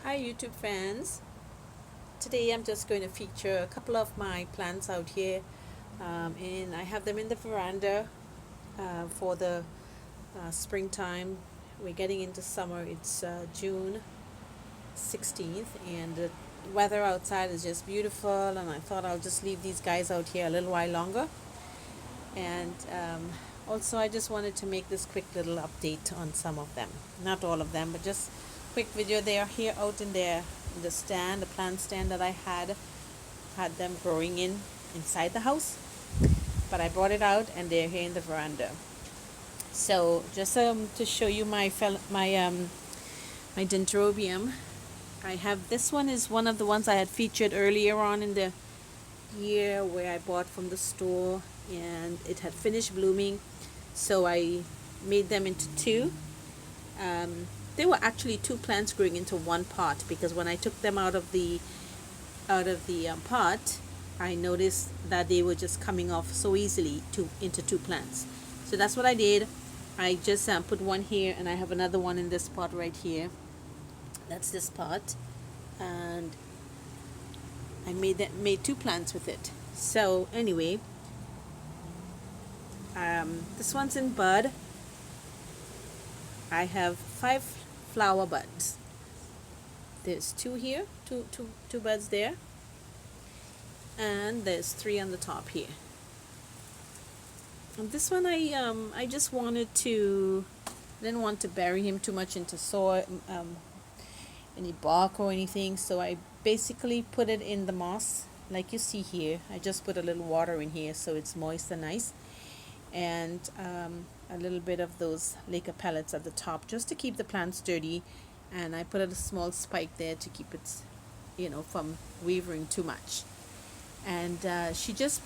Hi YouTube fans. Today I'm just going to feature a couple of my plants out here, and I have them in the veranda for the springtime. We're getting into summer. It's June 16th, and the weather outside is just beautiful, and I thought I'll just leave these guys out here a little while longer. And also I just wanted to make this quick little update on some of them, not all of them, but just quick video. They are here out in the stand, the plant stand that I had them growing inside the house, but I brought it out and they're here in the veranda. So just to show you my dendrobium, I have this one is one of the ones I had featured earlier on in the year, where I bought from the store, and it had finished blooming, so I made them into two. They were actually two plants growing into one pot, because when I took them out of the pot, I noticed that they were just coming off so easily into two plants. So that's what I did. I just put one here, and I have another one in this pot right here. That's this pot, and I made two plants with it. So anyway, this one's in bud. I have 5 flower buds. There's 2 here, two buds there, and there's 3 on the top here. And this one I just wanted to, didn't want to bury him too much into soil, any bark or anything, so I basically put it in the moss like you see here. I just put a little water in here so it's moist and nice, and a little bit of those laca pellets at the top just to keep the plant sturdy, and I put a small spike there to keep it, from wavering too much. And she just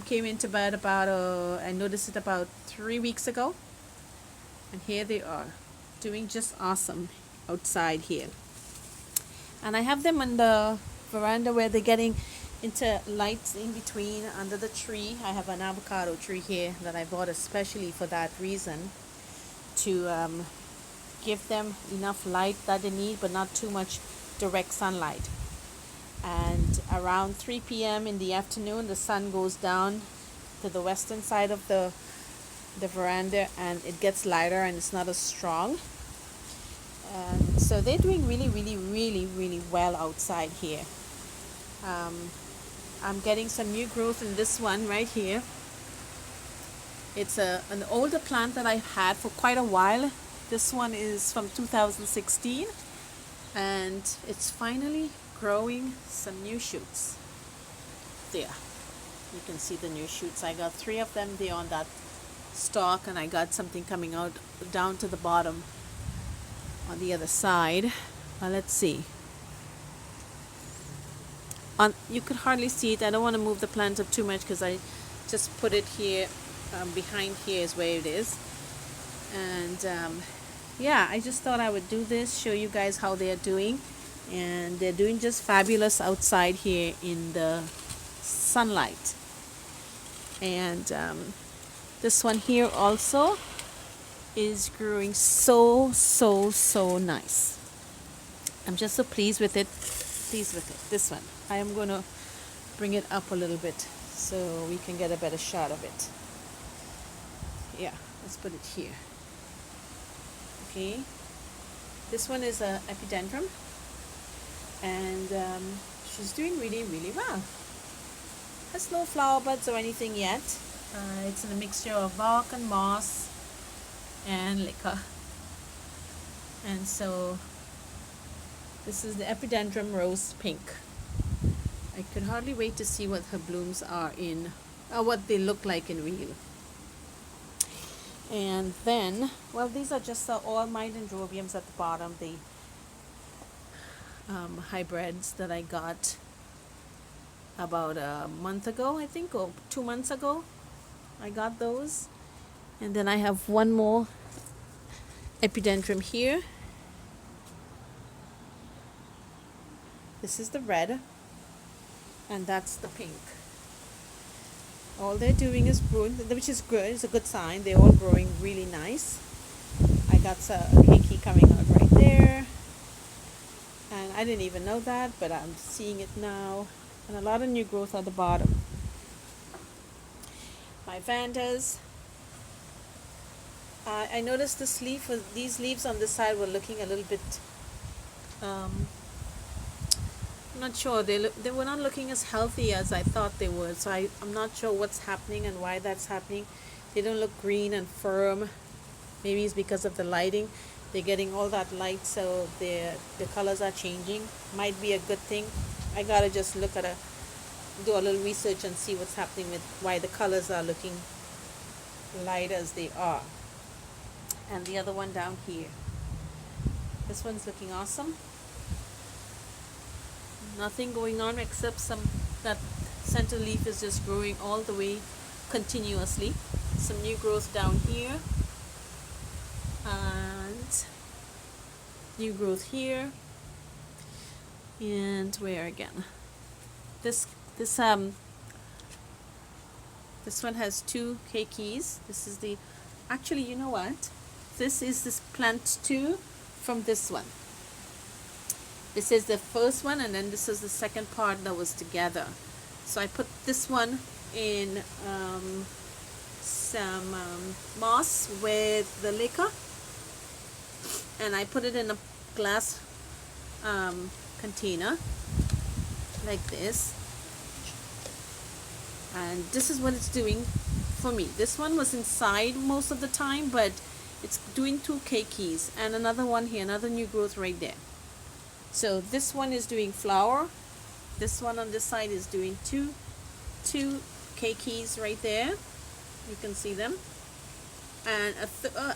came into bed about I noticed it about 3 weeks ago, and here they are doing just awesome outside here. And I have them on the veranda where they're getting into lights in between under the tree. I have an avocado tree here that I bought especially for that reason, to give them enough light that they need, but not too much direct sunlight. And around 3 p.m. in the afternoon, the sun goes down to the western side of the veranda, and it gets lighter and it's not as strong. And so they're doing really well outside here. I'm getting some new growth in this one right here. It's an older plant that I've had for quite a while. This one is from 2016, and it's finally growing some new shoots. There, you can see the new shoots. I got 3 of them there on that stalk, and I got something coming out down to the bottom on the other side. Let's see. You could hardly see it. I don't want to move the plant up too much because I just put it here. Behind here is where it is. And yeah, I just thought I would do this, show you guys how they are doing. And they're doing just fabulous outside here in the sunlight. And this one here also is growing so nice. I'm just so pleased with it. This one, I am going to bring it up a little bit so we can get a better shot of it. Yeah, let's put it here. Okay, this one is a epidendrum, and she's doing really well. Has no flower buds or anything yet. It's a mixture of bark and moss and liquor. And so this is the epidendrum rose pink. I could hardly wait to see what her blooms are in, or what they look like in real. And then, well, these are just all my dendrobiums at the bottom, the hybrids that I got about a month ago, I think, or 2 months ago. I got those. And then I have one more epidendrum here. This is the red, and that's the pink. All they're doing is growing, which is good. It's a good sign. They're all growing really nice. I got a keiki coming out right there, and I didn't even know that, but I'm seeing it now. And a lot of new growth at the bottom. My Vandas. I noticed these leaves on this side were looking a little bit, I'm not sure, they were not looking as healthy as I thought they would, so I'm not sure what's happening and why that's happening. They don't look green and firm. Maybe it's because of the lighting. They're getting all that light, so the colors are changing. Might be a good thing. I gotta just do a little research and see what's happening with why the colors are looking light as they are. And the other one down here. This one's looking awesome. Nothing going on except that center leaf is just growing all the way continuously. Some new growth down here. And new growth here. And where again? This one has 2 keikis. This is actually, you know what? This is this plant 2 from this one. This is the first one, and then this is the second part that was together. So I put this one in some moss with the liquor, and I put it in a glass container like this, and this is what it's doing for me. This one was inside most of the time, but it's doing 2 keikis, and another one here, another new growth right there. So this one is doing flower. This one on this side is doing two keikis right there. You can see them, and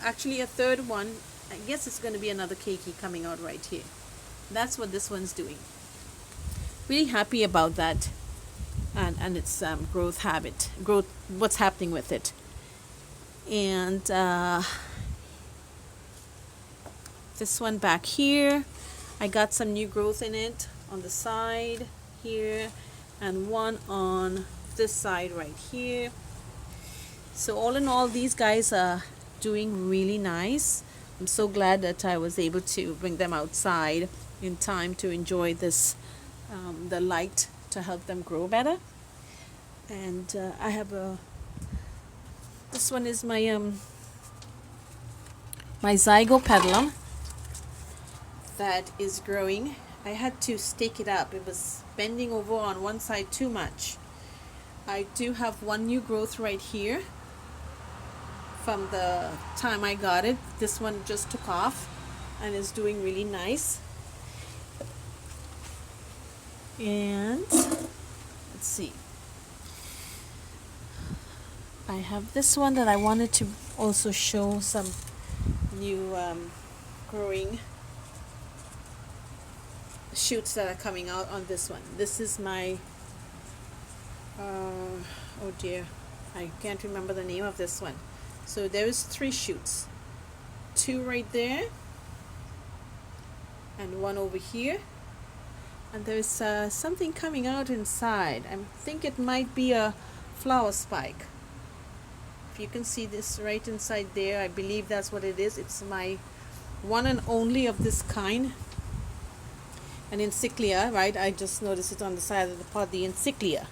actually a third one. I guess it's going to be another keiki coming out right here. That's what this one's doing. Really happy about that, and its growth habit, what's happening with it. And this one back here, I got some new growth in it on the side here, and one on this side right here. So all in all, these guys are doing really nice. I'm so glad that I was able to bring them outside in time to enjoy this, the light, to help them grow better. And I have this one is my my zygopedilum that is growing. I had to stake it up. It was bending over on one side too much. I do have one new growth right here from the time I got it. This one just took off and is doing really nice. And let's see, I have this one that I wanted to also show some new growing shoots that are coming out on this one. This is my oh dear, I can't remember the name of this one. So there's 3 shoots, 2 right there and 1 over here, and there's something coming out inside. I think it might be a flower spike. If you can see this right inside there, I believe that's what it is. It's my one and only of this kind, an encyclia, right? I just noticed it on the side of the pot, the encyclia.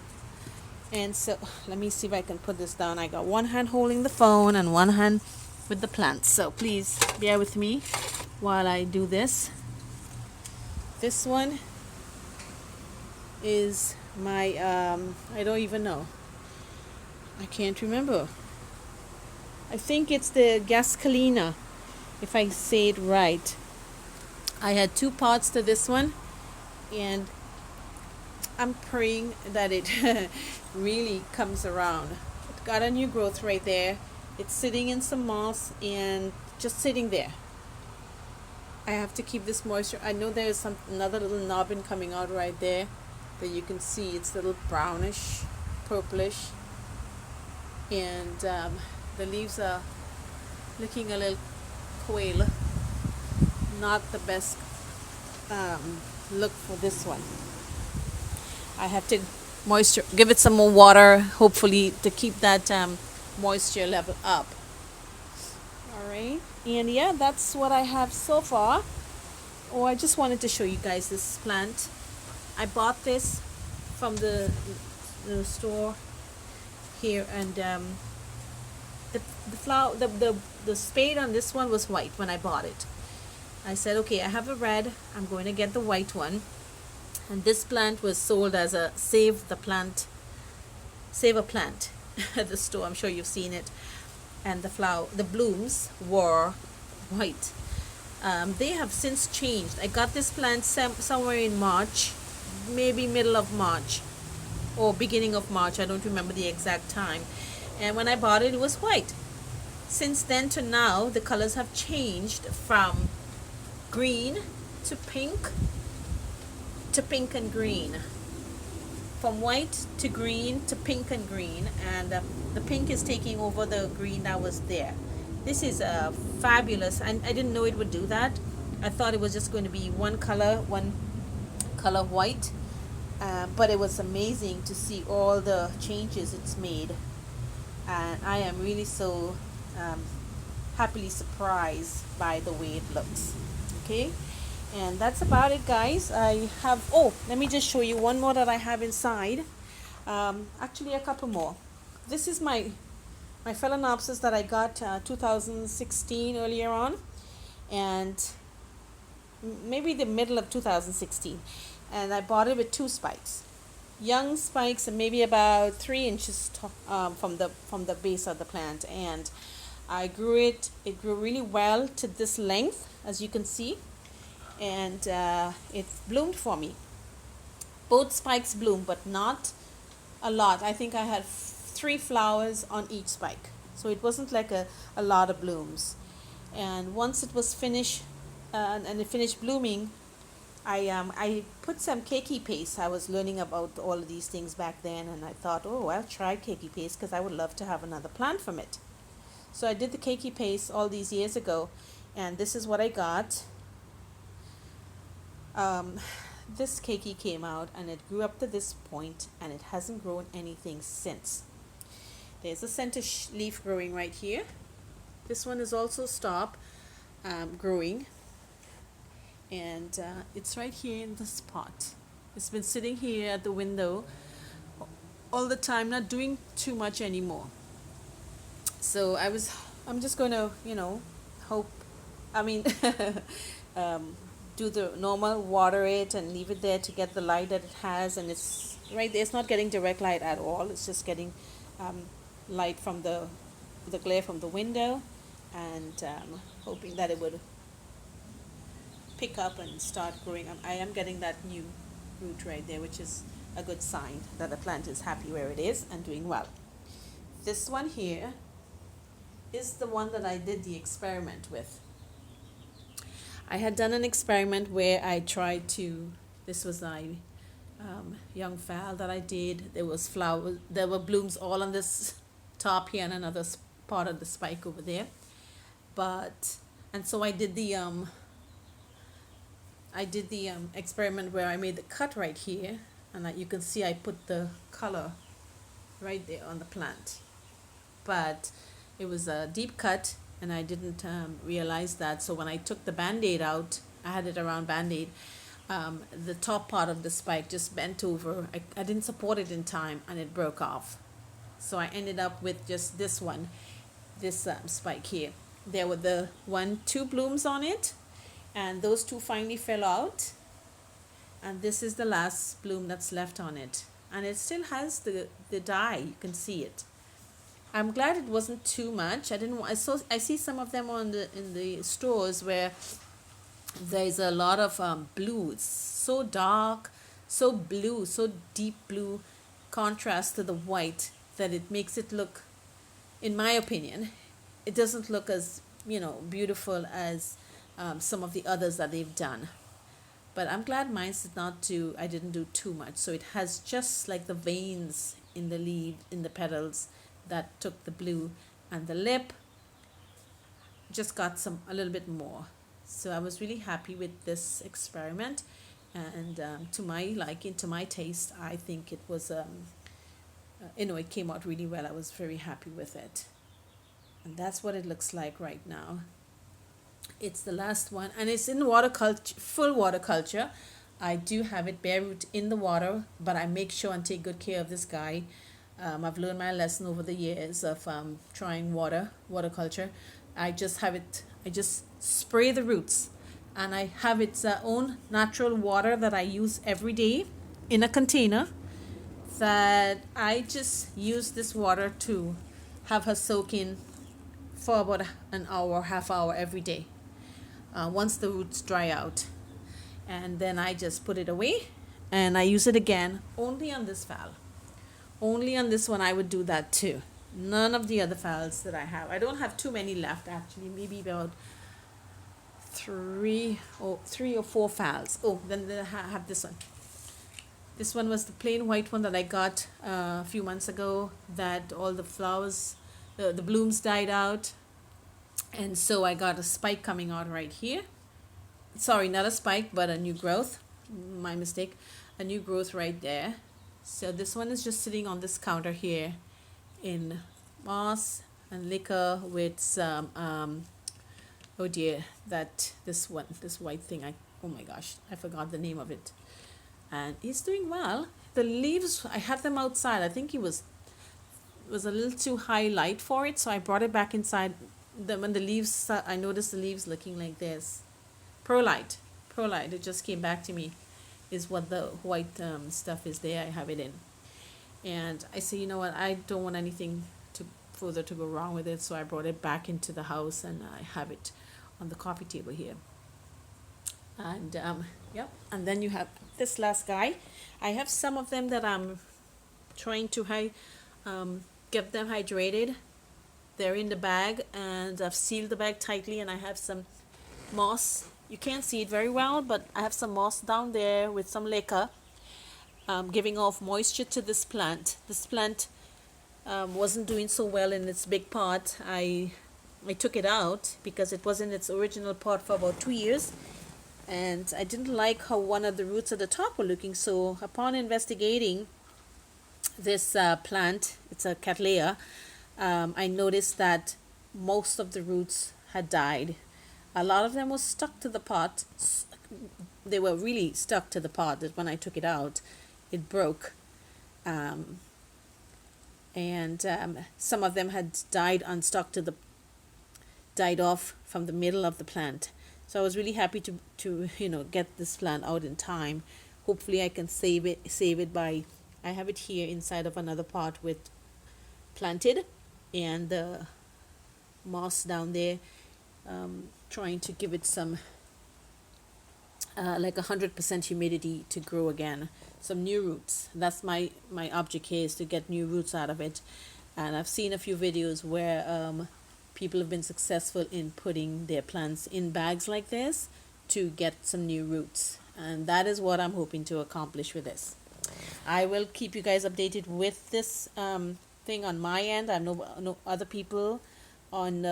And so let me see if I can put this down. I got one hand holding the phone and one hand with the plants, so please bear with me while I do this. This one is my I don't even know, I can't remember. I think it's the Gascalina, if I say it right. I had 2 pots to this one, and I'm praying that it really comes around. It got a new growth right there. It's sitting in some moss and just sitting there. I have to keep this moisture. I know there is another little knobbin coming out right there that you can see. It's a little brownish, purplish, and the leaves are looking a little quail. Not the best look for this one. I have to give it some more water, hopefully, to keep that moisture level up. Alright, and yeah, that's what I have so far. Oh, I just wanted to show you guys this plant. I bought this from the store here, and the flower the spade on this one was white when I bought it. I said, okay, I have a red, I'm going to get the white one. And this plant was sold as a save a plant at the store. I'm sure you've seen it. And the blooms were white. They have since changed. I got this plant somewhere in March, maybe middle of March or beginning of March. I don't remember the exact time. And when I bought it, it was white. Since then to now, the colors have changed from green to pink and green. From white to green to pink and green, and the pink is taking over the green that was there. This is fabulous, and I didn't know it would do that. I thought it was just going to be one color white, but it was amazing to see all the changes it's made, and I am really so happily surprised by the way it looks. Okay, and that's about it, guys. I have, oh, let me just show you one more that I have inside. Actually a couple more. This is my phalaenopsis that I got 2016 earlier on, and maybe the middle of 2016, and I bought it with 2 spikes, young spikes, and maybe about 3 inches from the base of the plant. And I grew it. It grew really well to this length, as you can see, and it bloomed for me. Both spikes bloomed, but not a lot. I think I had 3 flowers on each spike, so it wasn't like a lot of blooms. And once it was finished, and it finished blooming, I put some keiki paste. I was learning about all of these things back then, and I thought, oh, I'll try keiki paste because I would love to have another plant from it. So I did the keiki paste all these years ago, and this is what I got. This keiki came out, and it grew up to this point, and it hasn't grown anything since. There's a center leaf growing right here. This one is also stopped growing, and it's right here in the spot. It's been sitting here at the window all the time, not doing too much anymore. So I'm just going to, hope, I mean, do the normal, water it and leave it there to get the light that it has. And it's right there. It's not getting direct light at all. It's just getting light from the glare from the window, and hoping that it would pick up and start growing. I am getting that new root right there, which is a good sign that the plant is happy where it is and doing well. This one here is the one that I did the experiment with. I had done an experiment where I tried to, this was my young phal that I did. There was flowers, there were blooms all on this top here and another part of the spike over there. And so I did the experiment where I made the cut right here, and you can see I put the color right there on the plant. But it was a deep cut, and I didn't realize that. So when I took the band-aid out, I had it around band-aid, the top part of the spike just bent over. I didn't support it in time, and it broke off. So I ended up with just this spike here. There were 2 blooms on it, and those 2 finally fell out, and this is the last bloom that's left on it, and it still has the dye. You can see it. I'm glad it wasn't too much. I see some of them in the stores where there's a lot of blue. It's so dark, so blue, so deep blue, contrast to the white, that it makes it look, in my opinion, it doesn't look as beautiful as some of the others that they've done. But I'm glad I didn't do too much. So it has just like the veins in the leaf, in the petals, that took the blue, and the lip just got a little bit more. So I was really happy with this experiment, and to my liking, to my taste, I think it was it came out really well. I was very happy with it, and that's what it looks like right now. It's the last one, and it's in water culture, full water culture. I do have it bare root in the water, but I make sure and take good care of this guy. I've learned my lesson over the years of trying water culture. I just spray the roots, and I have its own natural water that I use every day in a container, that I just use this water to have her soak in for about an hour, half hour every day, once the roots dry out. And then I just put it away and I use it again only on this phal. Only on this one I would do that too. None of the other phals that I have. I don't have too many left actually, maybe about three or four phals. Oh, then I have this one. This one was the plain white one that I got a few months ago, that all the flowers, the blooms died out. And so I got a spike coming out right here. Sorry, not a spike, but a new growth. My mistake. A new growth right there. So this one is just sitting on this counter here in moss and liquor with some, oh dear, this white thing, oh my gosh, I forgot the name of it. And he's doing well. The leaves, I had them outside. I think it was a little too high light for it, so I brought it back inside. When the leaves, I noticed the leaves looking like this. Perlite, it just came back to me, is what the white stuff is there. I have it in. And I say, you know what, I don't want anything further to go wrong with it, so I brought it back into the house and I have it on the coffee table here. And yep, and then you have this last guy. I have some of them that I'm trying to get them hydrated. They're in the bag, and I've sealed the bag tightly, and I have some moss. You can't see it very well, but I have some moss down there with some liquor, giving off moisture to this plant. This plant wasn't doing so well in its big pot. I took it out because it was in its original pot for about 2 years, and I didn't like how one of the roots at the top were looking. So upon investigating this plant, it's a cattleya, I noticed that most of the roots had died. A lot of them were stuck to the pot. They were really stuck to the pot, that when I took it out, it broke. And some of them had died died off from the middle of the plant. So I was really happy to get this plant out in time. Hopefully I can save it by, I have it here inside of another pot with planted, and the moss down there, trying to give it some like 100% humidity to grow again, some new roots. That's my object here, is to get new roots out of it. And I've seen a few videos where people have been successful in putting their plants in bags like this to get some new roots, and that is what I'm hoping to accomplish with this. I will keep you guys updated with this thing on my end. I know other people on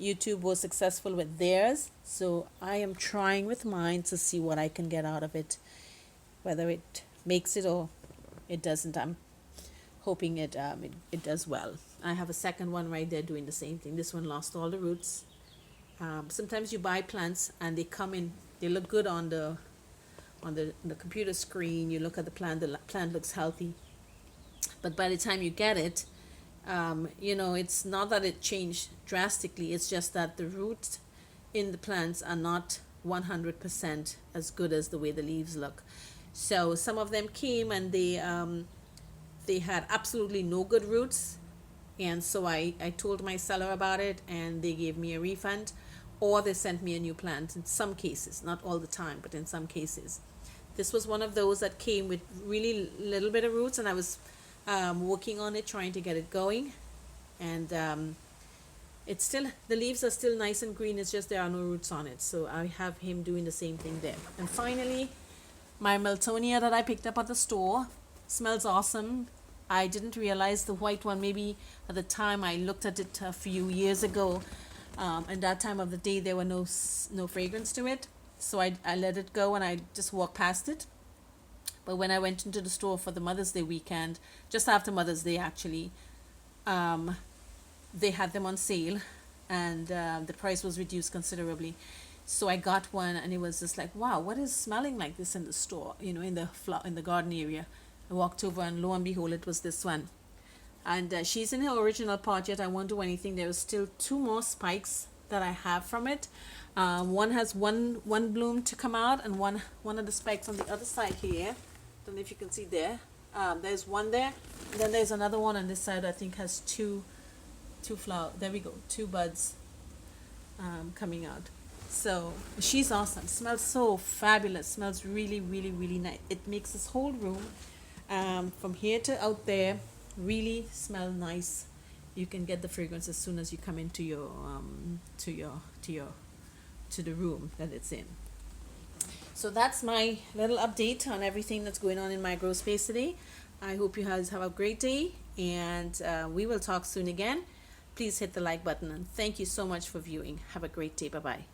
YouTube were successful with theirs, so I am trying with mine to see what I can get out of it, whether it makes it or it doesn't. I'm hoping it does well. I have a second one right there doing the same thing. This one lost all the roots. Sometimes you buy plants and they look good on the computer screen. You look at the plant looks healthy, but by the time you get it, it's not that it changed drastically. It's just that the roots in the plants are not 100% as good as the way the leaves look. So some of them came and they had absolutely no good roots, and so I told my seller about it, and they gave me a refund, or they sent me a new plant in some cases, not all the time, but in some cases. This was one of those that came with really little bit of roots, and I was working on it, trying to get it going, and it's still, the leaves are still nice and green. It's just there are no roots on it. So I have him doing the same thing there. And finally, my Miltonia that I picked up at the store smells awesome. I didn't realize the white one, maybe at the time I looked at it a few years ago, and that time of the day there were no fragrance to it, so I let it go and I just walked past it. But when I went into the store for the Mother's Day weekend, just after Mother's Day actually, they had them on sale, and the price was reduced considerably. So I got one, and it was just like, wow, what is smelling like this in the store, in the in the garden area. I walked over, and lo and behold, it was this one. And she's in her original pot yet. I won't do anything. There are still two more spikes that I have from it. One has one bloom to come out, and one of the spikes on the other side here. Don't know if you can see there. There's one there, and then there's another one on this side. I think has two flower. There we go, two buds coming out. So she's awesome. Smells so fabulous. Smells really, really, really nice. It makes this whole room, from here to out there, really smell nice. You can get the fragrance as soon as you come into your to the room that it's in. So that's my little update on everything that's going on in my grow space today. I hope you guys have a great day, and we will talk soon again. Please hit the like button, and thank you so much for viewing. Have a great day. Bye bye.